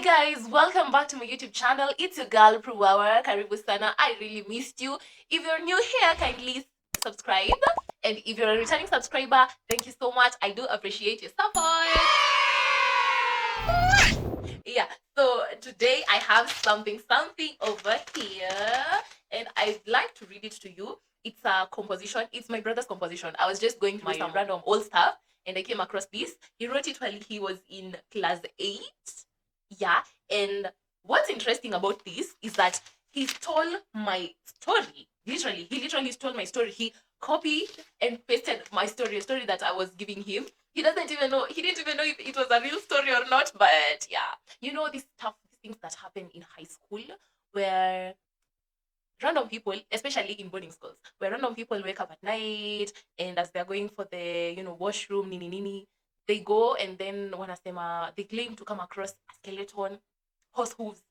guys, welcome back to my YouTube channel. It's your girl Pruwawa. Karibu sana. I really missed you. If you're new here, kindly subscribe. And if you're a returning subscriber, thank you so much. I do appreciate your support. Yeah, so today I have something over here, and I'd like to read it to you. It's a composition. It's my brother's composition. I was just going through some random old stuff, and I came across this. He wrote it while he was in class 8. Yeah, and what's interesting about this is that he stole my story. Literally, he literally stole my story. He copied and pasted my story, a story that I was giving him. He didn't even know if it was a real story or not. But yeah, you know, these things that happen in high school where random people, especially in boarding schools, where random people wake up at night, and as they're going for the washroom, nini nini, they go and then wanasema they claim to come across a skeleton, horse hooves,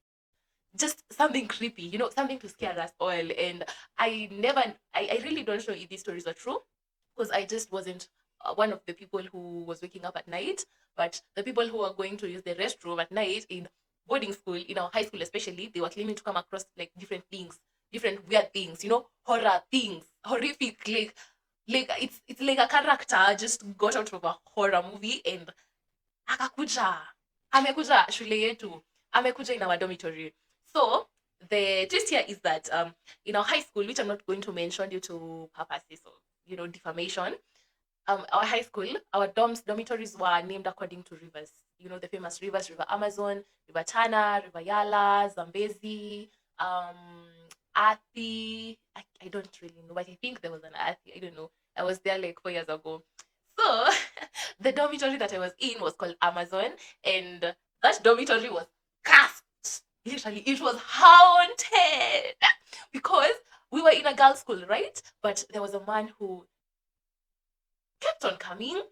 just something creepy, something to scare us all. And I really don't know if these stories are true, because I just wasn't one of the people who was waking up at night. But the people who are going to use the restroom at night in boarding school, in our high school especially, they were claiming to come across like different things, different weird things, horror things, horrific, like it's like a character just got out of a horror movie and akakuja amekuja shule yetu, amekuja in our dormitory. So the twist here is that in our high school, which I'm not going to mention due to purposes of defamation, our high school, our dormitories were named according to rivers. The famous rivers: River Amazon, River Tana, River Yala, Zambezi, Athi. I don't really know, but I think there was an Athi. I don't know. I was there like 4 years ago. So the dormitory that I was in was called Amazon, and that dormitory was cursed. Literally, it was haunted because we were in a girls' school, right? But there was a man who kept on coming.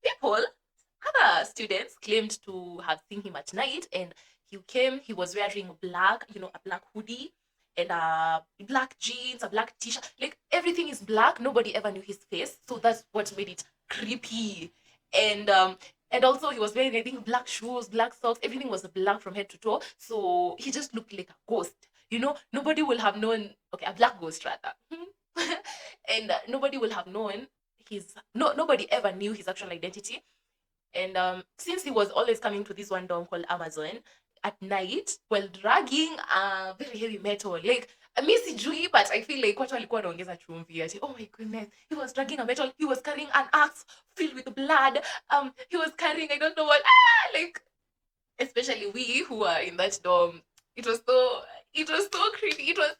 People, other students claimed to have seen him at night, and he was wearing black, a black hoodie and black jeans, a black t-shirt. Like everything is black. Nobody ever knew his face. So that's what made it creepy. And also he was wearing, I think, black shoes, black socks, everything was black from head to toe. So he just looked like a ghost. Nobody will have known, okay, a black ghost rather. And nobody will have known nobody ever knew his actual identity. And since he was always coming to this one dorm called Amazon at night while dragging very heavy metal, like mi sijui, but I feel like watu walikuwa wanaongeza chumvi ati, oh my goodness, he was dragging a metal, he was carrying an axe filled with blood, he was carrying, I don't know what, like, especially we who are in that dorm, it was so creepy, it was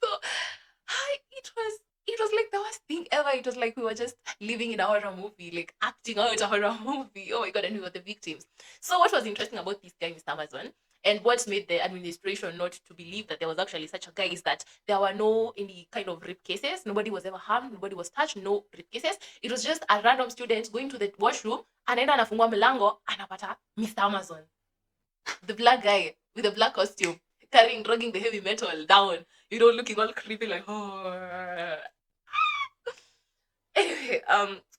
like the worst thing ever. It was like we were just living in a horror movie, like acting out a horror movie. Oh my god, and we were the victims. So what was interesting about this guy, Mr. Amazon, and what made the administration not to believe that there was actually such a guy is that there were no any kind of rape cases. Nobody was ever harmed, nobody was touched, no rape cases. It was just a random student going to the washroom, anaenda anafungua mlango, anapata Mr. Amazon, the black guy with the black costume, dragging the heavy metal down, looking all creepy like, oh. Anyway,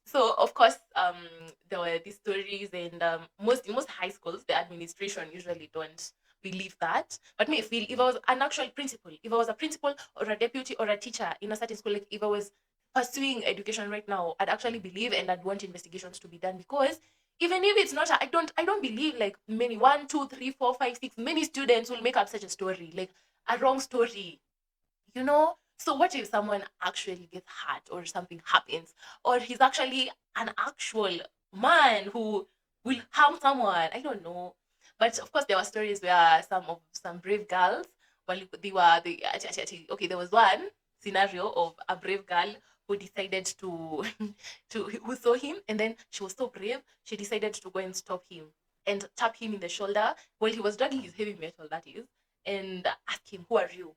so of course, there were these stories, and most high schools, the administration usually don't believe that. But me, I feel if I was an actual principal, if I was a principal or a deputy or a teacher in a certain school, like if I was pursuing education right now, I'd actually believe and I'd want investigations to be done, because even if it's not, I don't believe like many 1, 2, 3, 4, 5, 6 many students will make up such a story, like a wrong story, you know so what if someone actually gets hurt or something happens, or he's actually an actual man who will harm someone? I don't know. But of course there were stories where some brave girls, well, okay, there was one scenario of a brave girl who decided to who saw him, and then she was so brave, she decided to go and stop him and tap him in the shoulder while he was dragging his heavy metal, that is, and ask him, who are you?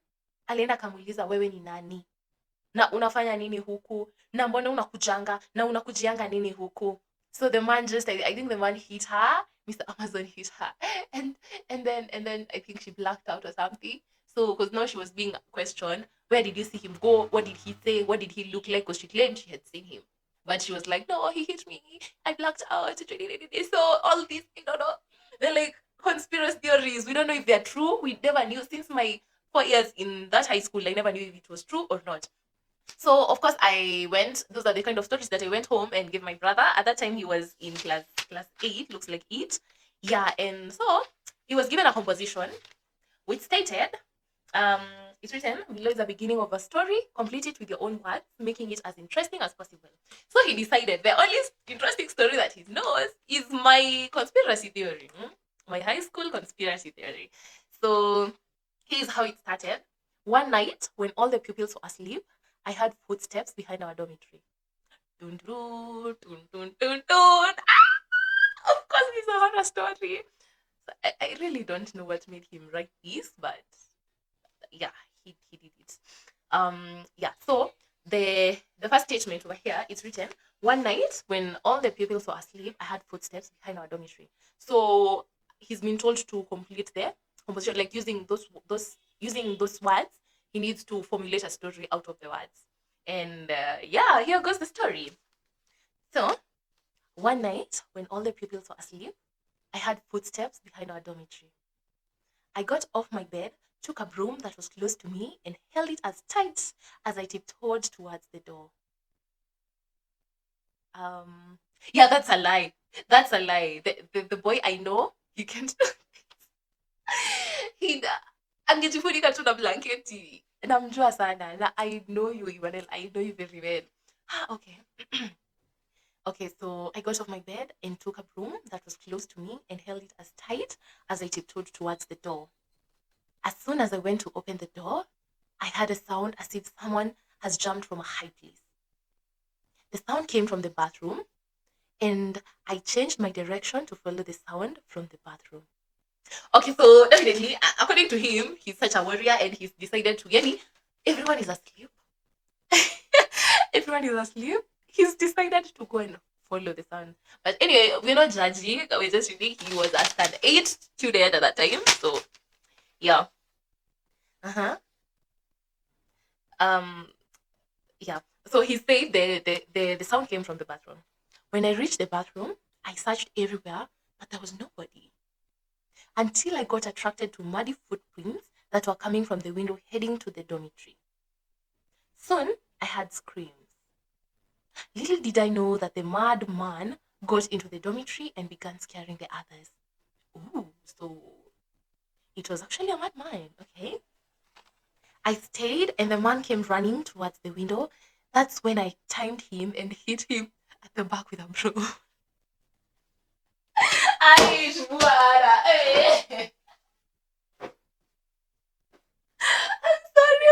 Alienda akamuuliza, wewe ni nani na unafanya nini huku, na mbona unakujanga na unakujianga nini huku? So the man just, I think the man hit her, Mr. Amazon hit her, and then I think she blacked out or something. So because now she was being questioned, where did you see him go, what did he say, what did he look like, because she claimed she had seen him, but she was like, no, he hit me, I blacked out. So all these, they're like, conspiracy theories. We don't know if they're true. We never knew since my 4 years in that high school. I never knew if it was true or not. So of course I went. Those are the kind of stories that I went home and gave my brother. At that time he was in class 8, looks like 8. Yeah, and so he was given a composition which stated, um, it's written below is the beginning of a story. Complete it with your own words, making it as interesting as possible. So he decided the only interesting story that he knows is my conspiracy theory, my high school conspiracy theory. So here's how it started. One night, when all the pupils were asleep, I heard footsteps behind our dormitory. Dun, dun, dun, dun, dun, dun. Ah! Of course, it's a horror story. So I really don't know what made him write this, but yeah, he did it. Yeah, so the first statement over here is written, one night when all the pupils were asleep, I heard footsteps behind our dormitory. So he's been told to complete the composition, like using those words. He needs to formulate a story out of the words. And yeah, here goes the story. So one night when all the pupils were asleep, I heard footsteps behind our dormitory. I got off my bed, took a broom that was close to me, and held it as tight as I tiptoed towards the door. Um, yeah, that's a lie. That's a lie. The boy I know, he can't. he angejifunika tu na blanketi. Namjua sana. Na I know you, Iwanel. I know you very well. Okay. Okay, so I got off my bed and took a broom that was close to me and held it as tight as I tiptoed towards the door. As soon as I went to open the door, I heard a sound as if someone has jumped from a high place. The sound came from the bathroom, and I changed my direction to follow the sound from the bathroom. Okay, so definitely, according to him, he's such a warrior and he's decided to get me. Everyone is asleep. Everyone is asleep. He's decided to go and follow the sound. But anyway, we're not judging. We're just reading. He was a stand 8 student at that time. So, yeah. Uh-huh. Um, yeah. So he said the sound came from the bathroom. When I reached the bathroom, I searched everywhere, but there was nobody. Until I got attracted to muddy footprints that were coming from the window heading to the dormitory. Soon, I heard screams. Little did I know that the mad man got into the dormitory and began scaring the others. Ooh, so it was actually a madman, okay? I stayed and the man came running towards the window. That's when I timed him and hit him at the back with a broom. Aish, Buara, eh. I'm sorry,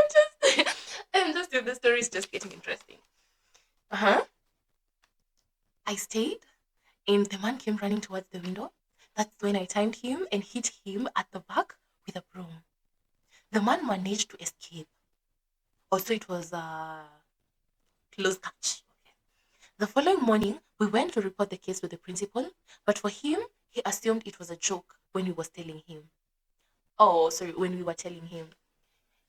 I'm just the story is just getting interesting. Uh-huh. I stayed and the man came running towards the window. That's when I timed him and hit him at the back with a broom. The man managed to escape. Also, it was a close catch. Okay. The following morning, we went to report the case to the principal, but for him, he assumed it was a joke when we was telling him. Oh, sorry, when we were telling him.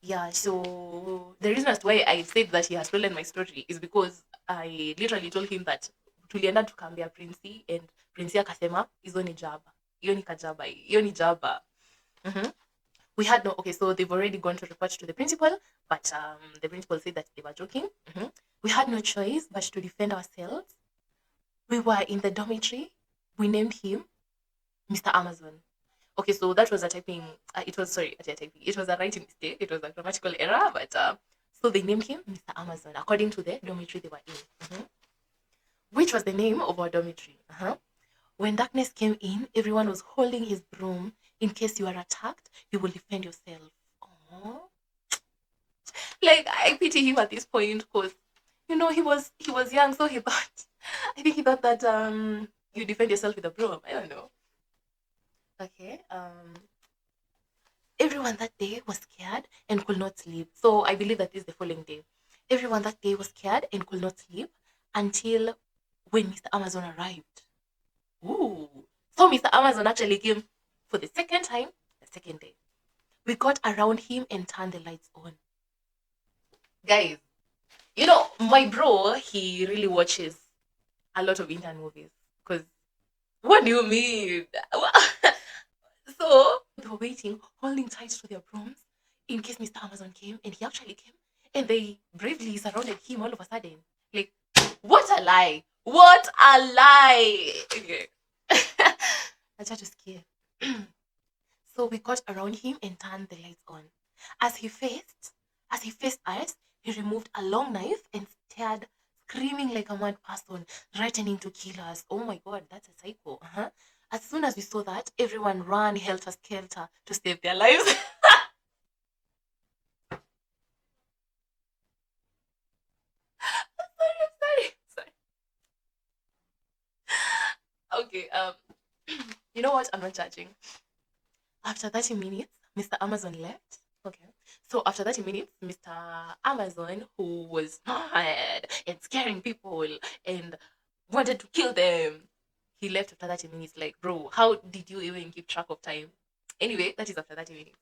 Yeah, so the reason as to why I said that he has stolen my story is because I literally told him that tulienda tukaambia Princy and Princy akasema hizo ni jaba. Hiyo ni kajaba. Hiyo ni jaba. Mhm. We had no, okay, so they've already gone to report to the principal, but the principal said that they were joking. We had no choice but to defend ourselves. We were in the dormitory. We named him Mr. Amazon. Okay, so that was a typing. It was sorry, a typing. It was a writing mistake. It was a grammatical error, but so they named him Mr. Amazon according to the dormitory they were in, which was the name of our dormitory. When darkness came in, everyone was holding his broom. In case you are attacked, you will defend yourself. Aww. Like I pity him at this point because he was young, so he thought I think he thought that you defend yourself with a broom. I don't know. Okay. Everyone that day was scared and could not sleep. So I believe that is the following day. Everyone that day was scared and could not sleep until when Mr. Amazon arrived. Ooh. So Mr. Amazon actually came for the second time, the second day. We got around him and turned the lights on. Guys, my bro, he really watches a lot of Indian movies. Because, what do you mean? So they were waiting, holding tight to their brooms in case Mr. Amazon came, and he actually came, and they bravely surrounded him all of a sudden. Like, what a lie! What a lie! Okay. I tried to scare. So we got around him and turned the lights on. As he faced, as he faced us, he removed a long knife and stared, screaming like a mad person, threatening to kill us. Oh my god, that's a psycho. Uh-huh. As soon as we saw that, everyone ran helter-skelter to save their lives. Sorry. Okay, you know what? I'm not judging. After 30 minutes, Mr. Amazon left. Okay. So after 30 minutes, Mr. Amazon, who was mad and scaring people and wanted to kill them, he left after 30 minutes. Like, bro, how did you even keep track of time? Anyway, that is after 30 minutes.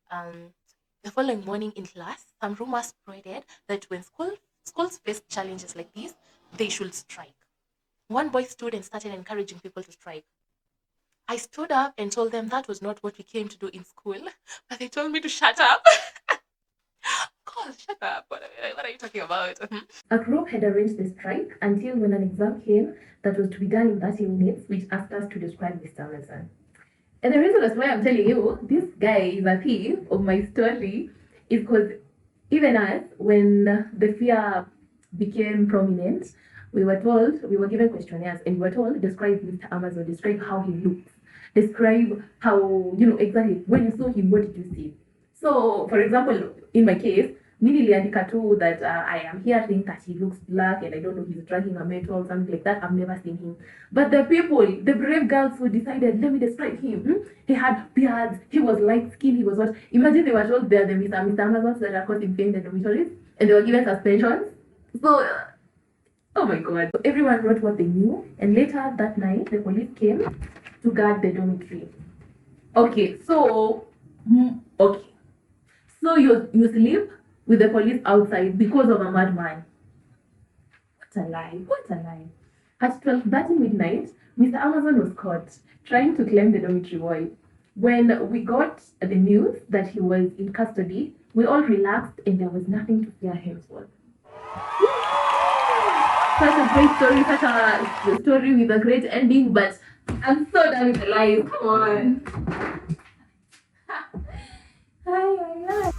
Um, the following morning in class, some rumors spreaded that when schools face challenges like this, they should strike. One boy stood and started encouraging people to strike. I stood up and told them that was not what we came to do in school, but they told me to shut up. God, shut up. What are you talking about? A group had arranged the strike until when an exam came that was to be done in 30 minutes, which asked us to describe Mr. Amazon. And the reason that's why I'm telling you this guy is a thief of my story is because even us, when the fear became prominent, we were given questionnaires and we were told, describe Mr. Amazon, describe how he looks, describe how, exactly, when you saw him, what did you see? So, for example, in my case, mi niliandika tu that I am hearing that he looks black and I don't know, he's dragging a metal, something like that. I've never seen him. But the people, the brave girls who decided, let me describe him. He had beards, he was light skinned, he was what? Imagine they were told they're the Mr. Amazons that are causing pain in the dormitories and they were given suspensions. So, oh my god. So everyone wrote what they knew, and later that night, the police came to guard the dormitory. Okay, so, okay. So you sleep with the police outside because of a madman. What a lie. What a lie. At 12:30 midnight, Mr. Amazon was caught trying to claim the dormitory boy. When we got the news that he was in custody, we all relaxed and there was nothing to fear henceforth. Such a great story, such a story with a great ending, but I'm so done with the lies. Come on. Hi.